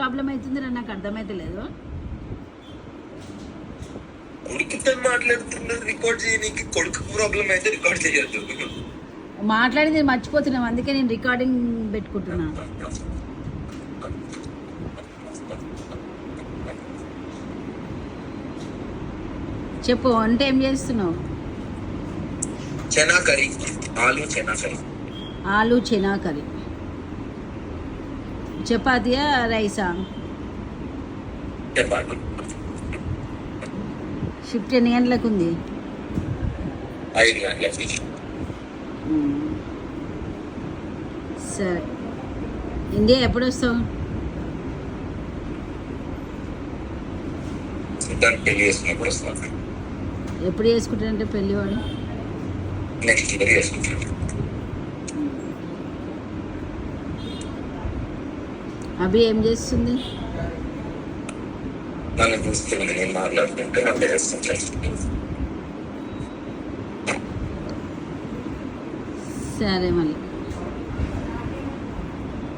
Problem అవుతుంది నాకు అర్థమైతే లేదు. కొడుకుతో మాట్లాడుతున్నారు, రికార్డ్ చేయడానికి కొడుకు ప్రాబ్లం అయితే రికార్డ్ చేయొద్దు. మాట్లాడింది మర్చిపోతున్నాం, అందుకే నేను రికార్డింగ్ పెట్టుకుంటున్నాను. చెప్పు, అంటే ఏం చేస్తున్నావు? చనా కర్రీ, ఆలు చనా కర్రీ. ఆలు చనా కర్రీ. చపాతీయా రైసా? చపాతీ. షిఫ్ట్ ఎన్ని గంటలకు ఉంది? 5 గంటలకి. సరే, ఇండియా ఎప్పుడు వస్తావు? దాన్ని పెళ్లి చేసుకున్నప్పుడు వస్తాను. ఎప్పుడు చేసుకుంటానంటే పెళ్ళి వాడు? నెక్స్ట్ ఇయర్ చేసుకుంటాను. అభి ఏం చేస్తుంది? నన్ను చూస్తుంది, నేను మాట్లాడుతుంటే వంట చేస్తుంటాను. సరే మళ్ళీ.